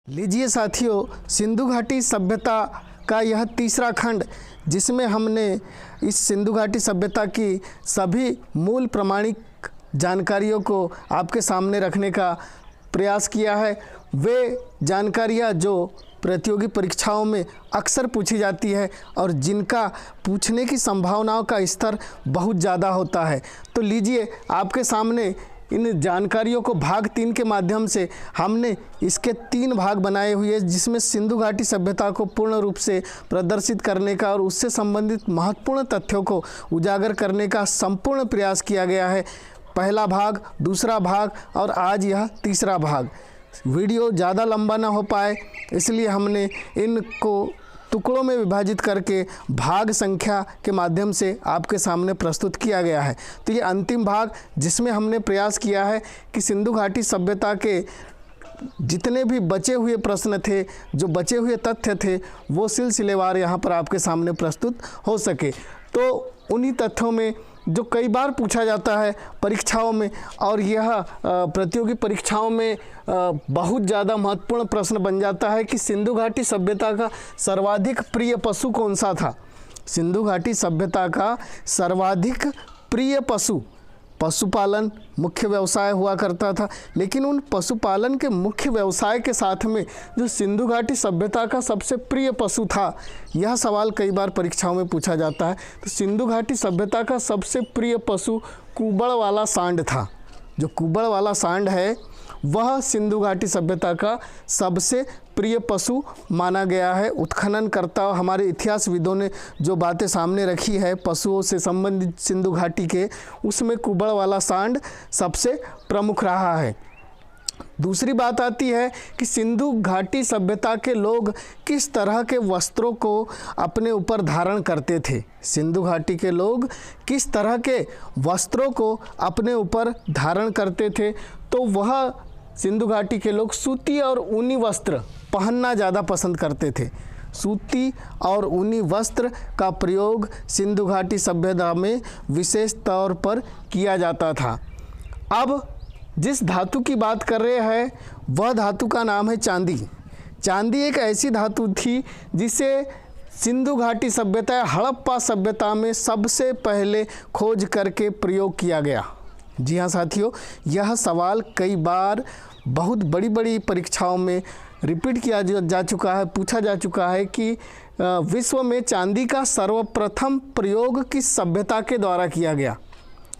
लीजिए साथियों, सिंधु घाटी सभ्यता का यह तीसरा खंड, जिसमें हमने इस सिंधु घाटी सभ्यता की सभी मूल प्रमाणिक जानकारियों को आपके सामने रखने का प्रयास किया है। वे जानकारियाँ जो प्रतियोगी परीक्षाओं में अक्सर पूछी जाती है और जिनका पूछने की संभावनाओं का स्तर बहुत ज़्यादा होता है। तो लीजिए, आपके सामने इन जानकारियों को भाग 3 के माध्यम से हमने इसके 3 भाग बनाए हुए हैं, जिसमें सिंधु घाटी सभ्यता को पूर्ण रूप से प्रदर्शित करने का और उससे संबंधित महत्वपूर्ण तथ्यों को उजागर करने का संपूर्ण प्रयास किया गया है। पहला भाग, दूसरा भाग और आज यह तीसरा भाग। वीडियो ज़्यादा लंबा ना हो पाए, इसलिए हमने इनको टुकड़ों में विभाजित करके भाग संख्या के माध्यम से आपके सामने प्रस्तुत किया गया है। तो ये अंतिम भाग, जिसमें हमने प्रयास किया है कि सिंधु घाटी सभ्यता के जितने भी बचे हुए प्रश्न थे, जो बचे हुए तथ्य थे, वो सिलसिलेवार यहाँ पर आपके सामने प्रस्तुत हो सके। तो उन्हीं तथ्यों में जो कई बार पूछा जाता है परीक्षाओं में, और यह प्रतियोगी परीक्षाओं में बहुत ज़्यादा महत्वपूर्ण प्रश्न बन जाता है कि सिंधु घाटी सभ्यता का सर्वाधिक प्रिय पशु कौन सा था। सिंधु घाटी सभ्यता का सर्वाधिक प्रिय पशु, पशुपालन मुख्य व्यवसाय हुआ करता था। लेकिन उन पशुपालन के मुख्य व्यवसाय के साथ में जो सिंधु घाटी सभ्यता का सबसे प्रिय पशु था, यह सवाल कई बार परीक्षाओं में पूछा जाता है। तो सिंधु घाटी सभ्यता का सबसे प्रिय पशु कुबड़ वाला सांड था। जो कुबड़ वाला सांड है, वह सिंधु घाटी सभ्यता का सबसे प्रिय पशु माना गया है। उत्खनन करता हमारे इतिहासविदों ने जो बातें सामने रखी है पशुओं से संबंधित सिंधु घाटी के, उसमें कुबड़ वाला सांड सबसे प्रमुख रहा है। दूसरी बात आती है कि सिंधु घाटी सभ्यता के लोग किस तरह के वस्त्रों को अपने ऊपर धारण करते थे। सिंधु घाटी के लोग किस तरह के वस्त्रों को अपने ऊपर धारण करते थे, तो वह सिंधु घाटी के लोग सूती और ऊनी वस्त्र पहनना ज़्यादा पसंद करते थे। सूती और ऊनी वस्त्र का प्रयोग सिंधु घाटी सभ्यता में विशेष तौर पर किया जाता था। अब जिस धातु की बात कर रहे हैं, वह धातु का नाम है चांदी। चांदी एक ऐसी धातु थी जिसे सिंधु घाटी सभ्यता, हड़प्पा सभ्यता में सबसे पहले खोज करके प्रयोग किया गया। जी हाँ साथियों, यह सवाल कई बार बहुत बड़ी बड़ी परीक्षाओं में रिपीट किया जा चुका है, पूछा जा चुका है कि विश्व में चांदी का सर्वप्रथम प्रयोग किस सभ्यता के द्वारा किया गया।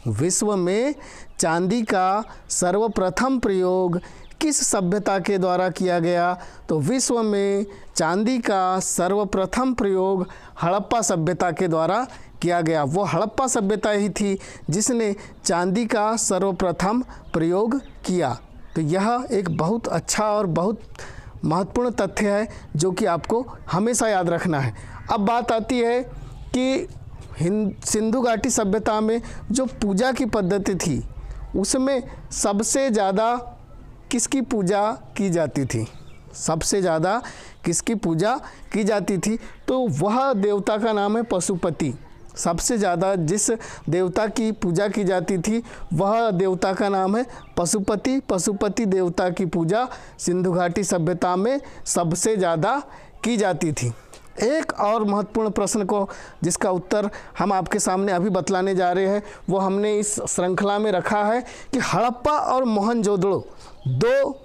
विश्व में चांदी का सर्वप्रथम प्रयोग किस सभ्यता के द्वारा किया गया। तो विश्व में चांदी का सर्वप्रथम प्रयोग हड़प्पा सभ्यता के द्वारा किया गया। वो हड़प्पा सभ्यता ही थी जिसने चांदी का सर्वप्रथम प्रयोग किया। तो यह एक बहुत अच्छा और बहुत महत्वपूर्ण तथ्य है जो कि आपको हमेशा याद रखना है। अब बात आती है कि सिंधु घाटी सभ्यता में जो पूजा की पद्धति थी, उसमें सबसे ज़्यादा किसकी पूजा की जाती थी। सबसे ज़्यादा किसकी पूजा की जाती थी, तो वह देवता का नाम है पशुपति। सबसे ज़्यादा जिस देवता की पूजा की जाती थी, वह देवता का नाम है पशुपति। पशुपति देवता की पूजा सिंधु घाटी सभ्यता में सबसे ज़्यादा की जाती थी। एक और महत्वपूर्ण प्रश्न को जिसका उत्तर हम आपके सामने अभी बतलाने जा रहे हैं, वो हमने इस श्रृंखला में रखा है कि हड़प्पा और मोहनजोदड़ो दो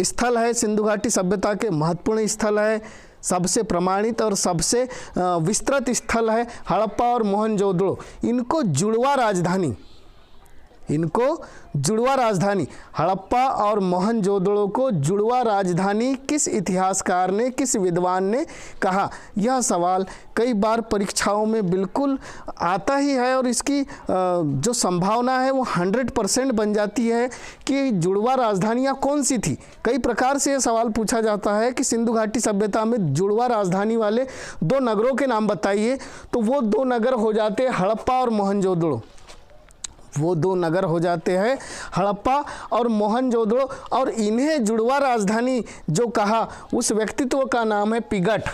स्थल है सिंधु घाटी सभ्यता के, महत्वपूर्ण स्थल है, सबसे प्रमाणित और सबसे विस्तृत स्थल है हड़प्पा और मोहनजोदड़ो। इनको जुड़वा राजधानी हड़प्पा और मोहनजोदड़ो को जुड़वा राजधानी किस इतिहासकार ने, किस विद्वान ने कहा। यह सवाल कई बार परीक्षाओं में बिल्कुल आता ही है और इसकी जो संभावना है वो 100% बन जाती है कि जुड़वा राजधानियाँ कौन सी थी। कई प्रकार से यह सवाल पूछा जाता है कि सिंधु घाटी सभ्यता में जुड़वा राजधानी वाले 2 नगरों के नाम बताइए, तो वो 2 नगर हो जाते हैं हड़प्पा और मोहनजोदड़ो। वो 2 नगर हो जाते हैं हड़प्पा और मोहनजोदड़ो। और इन्हें जुड़वा राजधानी जो कहा, उस व्यक्तित्व का नाम है पिगट।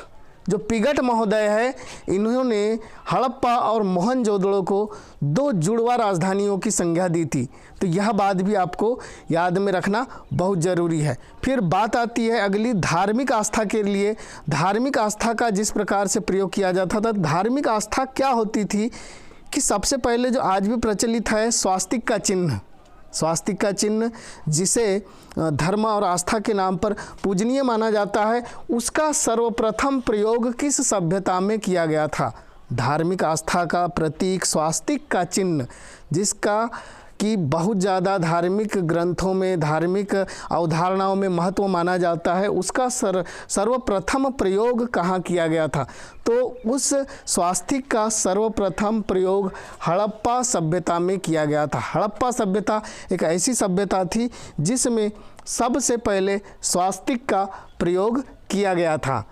जो पिगट महोदय है, इन्होंने हड़प्पा और मोहनजोदड़ो को 2 जुड़वा राजधानियों की संज्ञा दी थी। तो यह बात भी आपको याद में रखना बहुत ज़रूरी है। फिर बात आती है अगली धार्मिक आस्था के लिए। धार्मिक आस्था का जिस प्रकार से प्रयोग किया जाता था, धार्मिक आस्था क्या होती थी कि सबसे पहले जो आज भी प्रचलित है स्वास्तिक का चिन्ह, स्वास्तिक का चिन्ह जिसे धर्म और आस्था के नाम पर पूजनीय माना जाता है, उसका सर्वप्रथम प्रयोग किस सभ्यता में किया गया था? धार्मिक आस्था का प्रतीक स्वास्तिक का चिन्ह, जिसका कि बहुत ज़्यादा धार्मिक ग्रंथों में, धार्मिक अवधारणाओं में महत्व माना जाता है, उसका सर्वप्रथम प्रयोग कहाँ किया गया था? तो उस स्वास्तिक का सर्वप्रथम प्रयोग हड़प्पा सभ्यता में किया गया था। हड़प्पा सभ्यता एक ऐसी सभ्यता थी जिसमें सबसे पहले स्वास्तिक का प्रयोग किया गया था।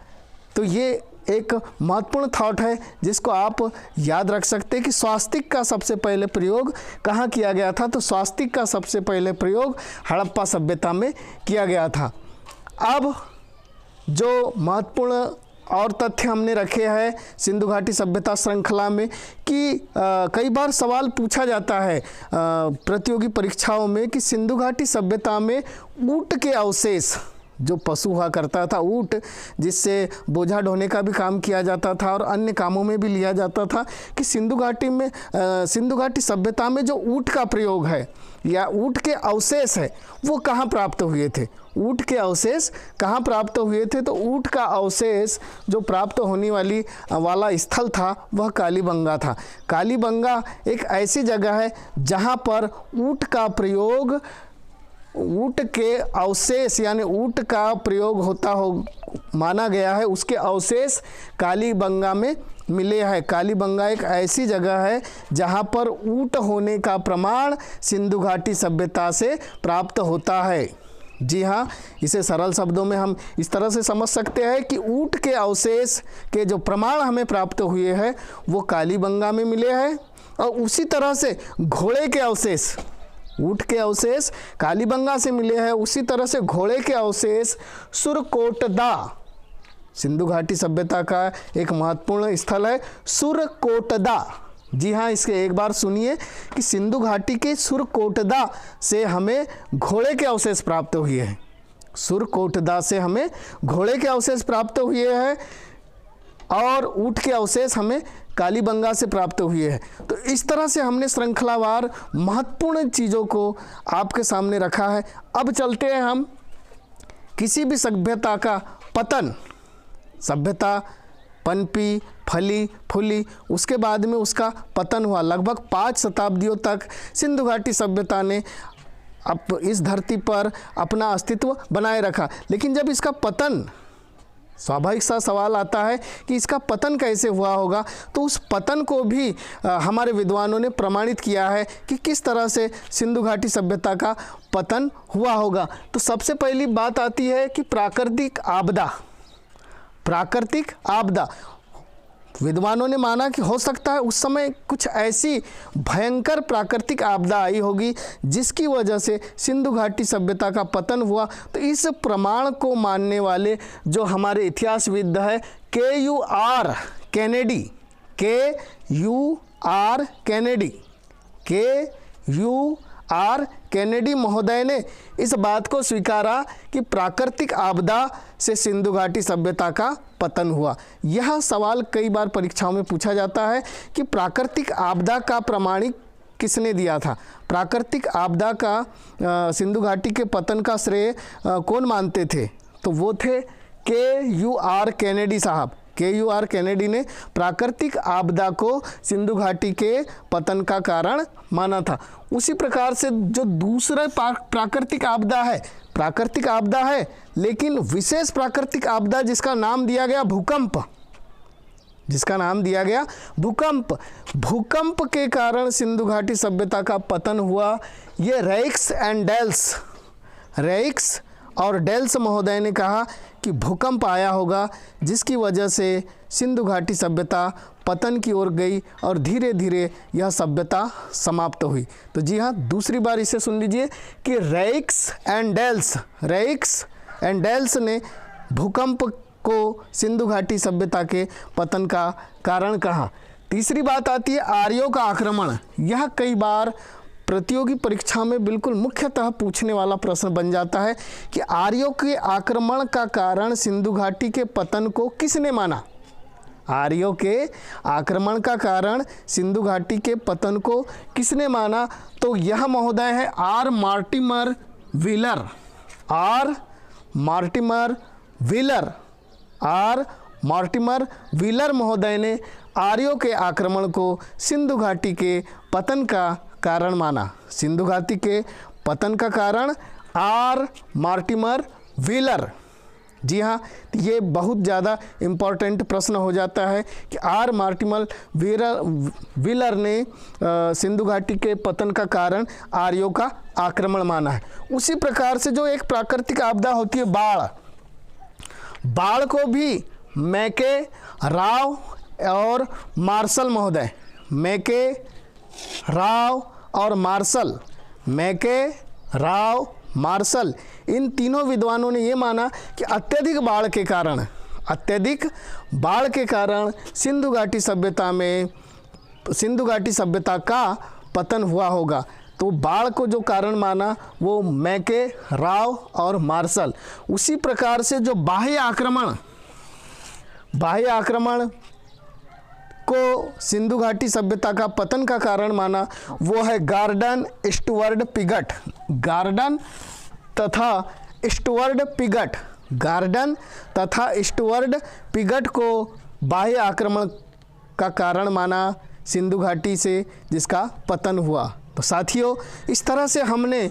तो ये एक महत्वपूर्ण थॉट है जिसको आप याद रख सकते हैं कि स्वास्तिक का सबसे पहले प्रयोग कहाँ किया गया था? तो स्वास्तिक का सबसे पहले प्रयोग हड़प्पा सभ्यता में किया गया था। अब जो महत्वपूर्ण और तथ्य हमने रखे हैं सिंधु घाटी सभ्यता श्रृंखला में कि कई बार सवाल पूछा जाता है प्रतियोगी परीक्षाओं में कि सिंधु घाटी सभ्यता में ऊँट के अवशेष, जो पशु हुआ करता था ऊँट, जिससे बोझा ढोने का भी काम किया जाता था और अन्य कामों में भी लिया जाता था, कि सिंधु घाटी में सिंधु घाटी सभ्यता में जो ऊँट का प्रयोग है या ऊँट के अवशेष है वो कहाँ प्राप्त हुए थे? ऊँट के अवशेष कहाँ प्राप्त हुए थे? तो ऊँट का अवशेष जो प्राप्त होने वाला स्थल था वह कालीबंगा था। कालीबंगा एक ऐसी जगह है जहाँ पर ऊँट का प्रयोग, ऊँट के अवशेष यानी ऊँट का प्रयोग होता हो माना गया है, उसके अवशेष कालीबंगा में मिले हैं। कालीबंगा एक ऐसी जगह है जहाँ पर ऊँट होने का प्रमाण सिंधु घाटी सभ्यता से प्राप्त होता है। जी हाँ, इसे सरल शब्दों में हम इस तरह से समझ सकते हैं कि ऊँट के अवशेष के जो प्रमाण हमें प्राप्त हुए हैं वो कालीबंगा में मिले हैं, और उसी तरह से घोड़े के अवशेष, ऊँट के अवशेष कालीबंगा से मिले हैं, उसी तरह से घोड़े के अवशेष सुरकोटदा, सिंधु घाटी सभ्यता का एक महत्वपूर्ण स्थल है सुरकोटदा। जी हाँ, इसके एक बार सुनिए कि सिंधु घाटी के सुरकोटदा से हमें घोड़े के अवशेष प्राप्त हुए हैं। सुरकोटदा से हमें घोड़े के अवशेष प्राप्त हुए हैं और ऊँट के अवशेष हमें कालीबंगा से प्राप्त हुए हैं। तो इस तरह से हमने श्रृंखलावार महत्वपूर्ण चीज़ों को आपके सामने रखा है। अब चलते हैं हम किसी भी सभ्यता का पतन, सभ्यता पनपी, फली, फूली, उसके बाद में उसका पतन हुआ। लगभग 5 शताब्दियों तक सिंधु घाटी सभ्यता ने अब इस धरती पर अपना अस्तित्व बनाए रखा, लेकिन जब इसका पतन, स्वाभाविक सा सवाल आता है कि इसका पतन कैसे हुआ होगा, तो उस पतन को भी हमारे विद्वानों ने प्रमाणित किया है कि किस तरह से सिंधु घाटी सभ्यता का पतन हुआ होगा। तो सबसे पहली बात आती है कि प्राकृतिक आपदा। प्राकृतिक आपदा, विद्वानों ने माना कि हो सकता है उस समय कुछ ऐसी भयंकर प्राकृतिक आपदा आई होगी जिसकी वजह से सिंधु घाटी सभ्यता का पतन हुआ। तो इस प्रमाण को मानने वाले जो हमारे इतिहासविद है KUR Kennedy, KUR Kennedy, KUR Kennedy महोदय ने इस बात को स्वीकारा कि प्राकृतिक आपदा से सिंधु घाटी सभ्यता का पतन हुआ। यह सवाल कई बार परीक्षाओं में पूछा जाता है कि प्राकृतिक आपदा का प्रमाणिक किसने दिया था? प्राकृतिक आपदा का सिंधु घाटी के पतन का श्रेय कौन मानते थे? तो वो थे KUR कैनेडी साहब। KUR कैनेडी ने प्राकृतिक आपदा को सिंधु घाटी के पतन का कारण माना था। उसी प्रकार से जो दूसरा प्राकृतिक आपदा है, प्राकृतिक आपदा है लेकिन विशेष प्राकृतिक आपदा जिसका नाम दिया गया भूकंप, जिसका नाम दिया गया भूकंप, भूकंप के कारण सिंधु घाटी सभ्यता का पतन हुआ। ये रेइक्स और डेल्स महोदय ने कहा कि भूकंप आया होगा जिसकी वजह से सिंधु घाटी सभ्यता पतन की ओर गई और धीरे धीरे यह सभ्यता समाप्त हुई। तो जी हाँ, दूसरी बार इसे सुन लीजिए कि रेइक्स एंड डेल्स ने भूकंप को सिंधु घाटी सभ्यता के पतन का कारण कहा। तीसरी बात आती है आर्यों का आक्रमण। यह कई बार प्रतियोगी परीक्षा में बिल्कुल मुख्यतः पूछने वाला प्रश्न बन जाता है कि आर्यों के आक्रमण का कारण सिंधु घाटी के पतन को किसने माना। आर्यों के आक्रमण का कारण सिंधु घाटी के पतन को किसने माना, तो यह महोदय है R Mortimer Wheeler. R Mortimer Wheeler महोदय ने आर्यों के आक्रमण को सिंधु घाटी के पतन का कारण माना। सिंधु घाटी के पतन का कारण आर मॉर्टिमर व्हीलर। जी हाँ, ये बहुत ज़्यादा इम्पॉर्टेंट प्रश्न हो जाता है कि आर मॉर्टिमर व्हीलर ने सिंधु घाटी के पतन का कारण आर्यों का आक्रमण माना है। उसी प्रकार से जो एक प्राकृतिक आपदा होती है बाढ़ को भी मैके, राव और मार्शल महोदय, मैके, राव और मार्शल, मैके, राव, मार्शल, इन तीनों विद्वानों ने ये माना कि अत्यधिक बाढ़ के कारण सिंधु घाटी सभ्यता का पतन हुआ होगा। तो बाढ़ को जो कारण माना वो मैके, राव और मार्शल। उसी प्रकार से जो बाह्य आक्रमण को सिंधु घाटी सभ्यता का पतन का कारण माना वो है गार्डन, स्टुअर्ट, पिगट। गार्डन तथा स्टुअर्ट पिगट को बाह्य आक्रमण का कारण माना सिंधु घाटी से जिसका पतन हुआ। तो साथियों, इस तरह से हमने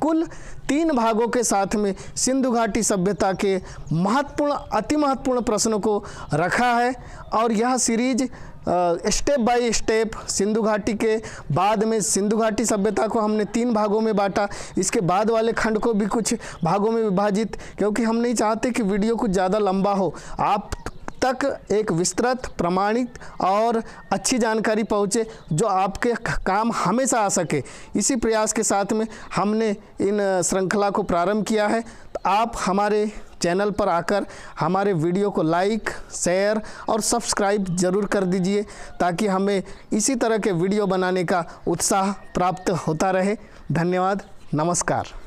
कुल तीन भागों के साथ में सिंधु घाटी सभ्यता के अति महत्वपूर्ण प्रश्नों को रखा है। और यह series step by step Sindhu घाटी के बाद में सिंधु घाटी सभ्यता को हमने 3 भागों में बांटा। इसके बाद वाले खंड को भी कुछ भागों में विभाजित, क्योंकि हम नहीं चाहते कि वीडियो कुछ ज़्यादा लंबा हो, आप तक एक विस्तृत, प्रमाणित और अच्छी जानकारी पहुँचे जो आपके काम हमेशा आ सके। इसी प्रयास के साथ में हमने इन श्रृंखला को प्रारंभ किया है। तो आप हमारे चैनल पर आकर हमारे वीडियो को लाइक, शेयर और सब्सक्राइब ज़रूर कर दीजिए ताकि हमें इसी तरह के वीडियो बनाने का उत्साह प्राप्त होता रहे। धन्यवाद, नमस्कार।